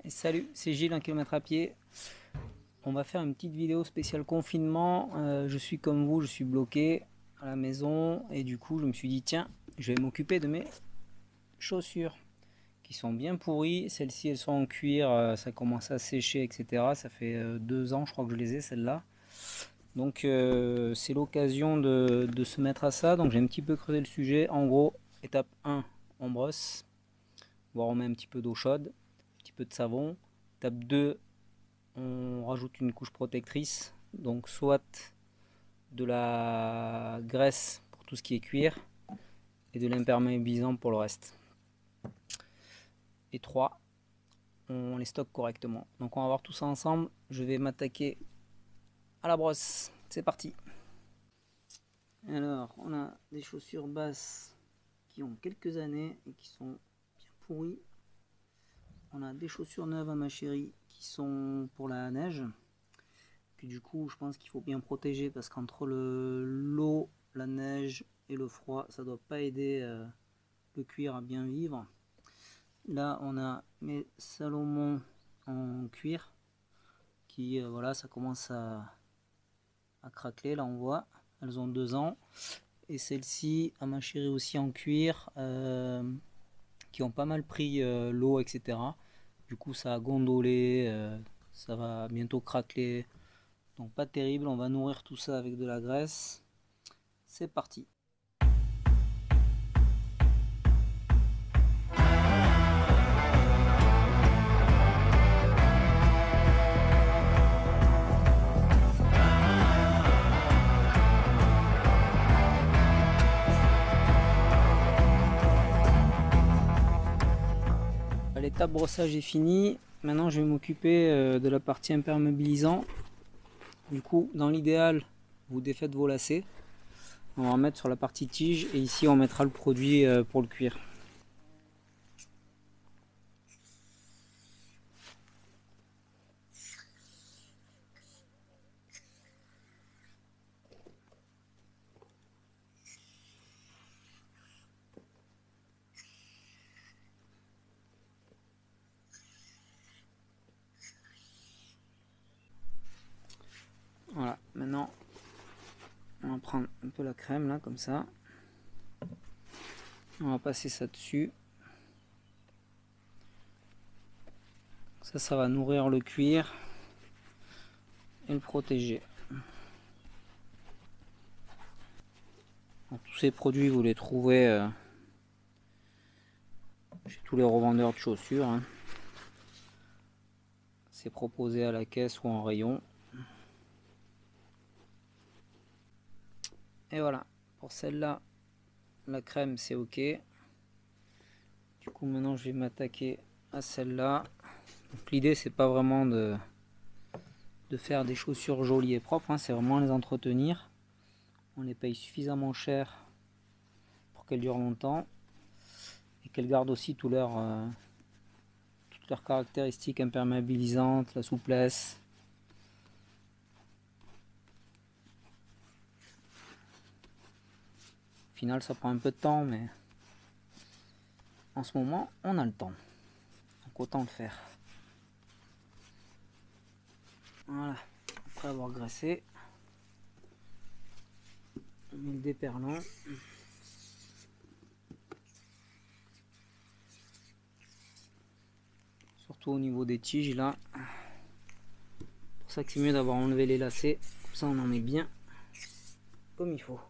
Et salut, c'est Gilles, 1 km à pied. On va faire une petite vidéo spéciale confinement. Je suis comme vous, je suis bloqué à la maison et du coup je me suis dit tiens, je vais m'occuper de mes chaussures qui sont bien pourries. Celles-ci elles sont en cuir, ça commence à sécher, etc. Ça fait 2 ans je crois que je les ai celles-là. Donc c'est l'occasion de se mettre à ça. Donc j'ai un petit peu creusé le sujet. En gros, étape 1, on brosse, voire on met un petit peu d'eau chaude, un petit peu de savon. Étape 2, on rajoute une couche protectrice, donc soit de la graisse pour tout ce qui est cuir et de l'imperméabilisant pour le reste. Et 3, on les stocke correctement. Donc on va voir tout ça ensemble. Je vais m'attaquer à la brosse. C'est parti. Alors on a des chaussures basses qui ont quelques années et qui sont bien pourries. On a des chaussures neuves à ma chérie qui sont pour la neige. Puis du coup, je pense qu'il faut bien protéger parce qu'entre l'eau, la neige et le froid, ça doit pas aider le cuir à bien vivre. Là, on a mes Salomon en cuir qui, voilà, ça commence à craquer. Là, on voit, elles ont 2 ans. Et celles-ci, à ma chérie aussi en cuir, qui ont pas mal pris l'eau, etc. Du coup, ça a gondolé, ça va bientôt craquer. Donc pas terrible, on va nourrir tout ça avec de la graisse. C'est parti. L'étape brossage est finie. Maintenant je vais m'occuper de la partie imperméabilisant. Du coup, dans l'idéal, vous défaites vos lacets. On va en mettre sur la partie tige et ici on mettra le produit pour le cuir. Voilà, maintenant on va prendre un peu la crème là comme ça. On va passer ça dessus. Ça va nourrir le cuir et le protéger. Donc, tous ces produits vous les trouvez chez tous les revendeurs de chaussures. Hein. C'est proposé à la caisse ou en rayon. Et voilà, pour celle-là, la crème c'est ok. Du coup maintenant je vais m'attaquer à celle-là. L'idée c'est pas vraiment de faire des chaussures jolies et propres, hein, c'est vraiment les entretenir. On les paye suffisamment cher pour qu'elles durent longtemps et qu'elles gardent aussi toutes leurs caractéristiques imperméabilisantes, la souplesse. Au final ça prend un peu de temps, mais en ce moment on a le temps, donc autant le faire. Voilà, après avoir graissé, on met le déperlant. Surtout au niveau des tiges là. C'est pour ça que c'est mieux d'avoir enlevé les lacets, comme ça on en met bien comme il faut.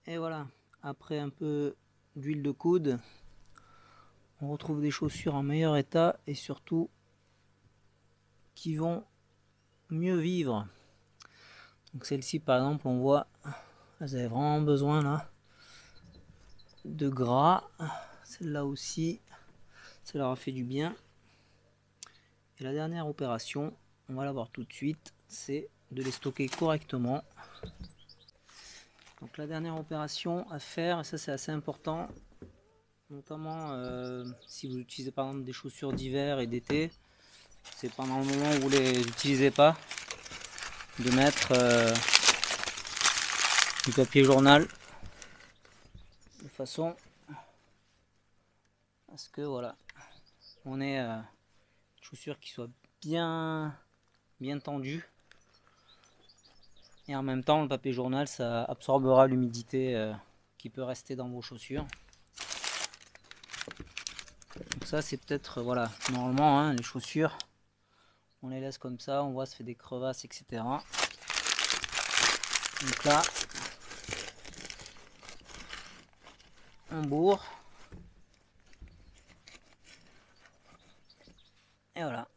Et voilà, après un peu d'huile de coude, on retrouve des chaussures en meilleur état et surtout qui vont mieux vivre. Donc celle-ci par exemple, on voit, elles avaient vraiment besoin là de gras. Celle-là aussi, ça leur a fait du bien. Et la dernière opération, on va la voir tout de suite, c'est de les stocker correctement. Donc la dernière opération à faire, et ça c'est assez important, notamment si vous utilisez par exemple des chaussures d'hiver et d'été, c'est pendant le moment où vous ne les utilisez pas, de mettre du papier journal de façon à ce que voilà, on ait une chaussure qui soit bien tendue, et en même temps le papier journal ça absorbera l'humidité qui peut rester dans vos chaussures. Donc ça c'est peut-être voilà, normalement hein, les chaussures on les laisse comme ça, on voit ça fait des crevasses etc. Donc là on bourre et voilà,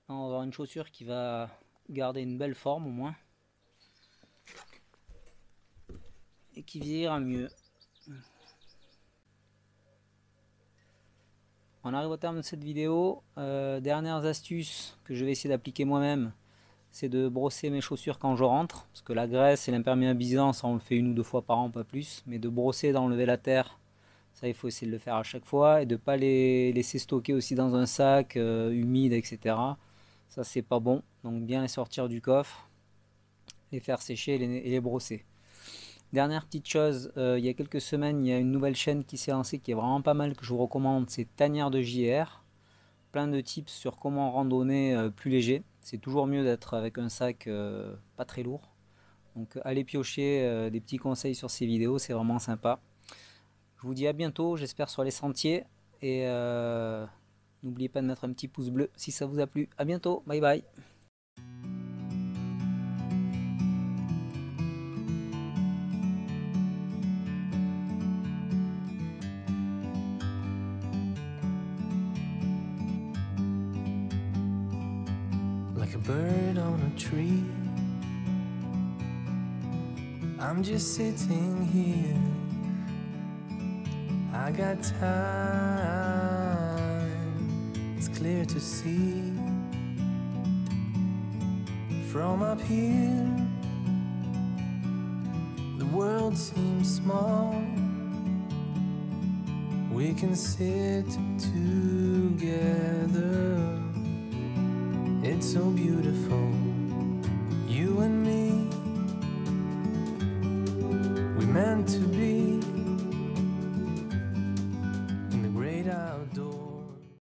on va avoir une chaussure qui va garder une belle forme au moins et qui vieillira mieux. On arrive au terme de cette vidéo. Dernières astuces que je vais essayer d'appliquer moi-même, c'est de brosser mes chaussures quand je rentre, parce que la graisse et l'imperméabilisant, ça on le fait 1 ou 2 fois par an, pas plus, mais de brosser, d'enlever la terre, ça il faut essayer de le faire à chaque fois, et de ne pas les laisser stocker aussi dans un sac humide, etc. Ça c'est pas bon, donc bien les sortir du coffre, les faire sécher et les brosser. Dernière petite chose, il y a quelques semaines, il y a une nouvelle chaîne qui s'est lancée qui est vraiment pas mal, que je vous recommande, c'est Tanière de JR. Plein de tips sur comment randonner plus léger. C'est toujours mieux d'être avec un sac pas très lourd. Donc allez piocher des petits conseils sur ces vidéos, c'est vraiment sympa. Je vous dis à bientôt, j'espère sur les sentiers. Et n'oubliez pas de mettre un petit pouce bleu si ça vous a plu. À bientôt, bye bye. Like a bird on a tree, I'm just sitting here. I got time, it's clear to see. From up here, the world seems small. We can sit together. It's so beautiful, you and me. We meant to be.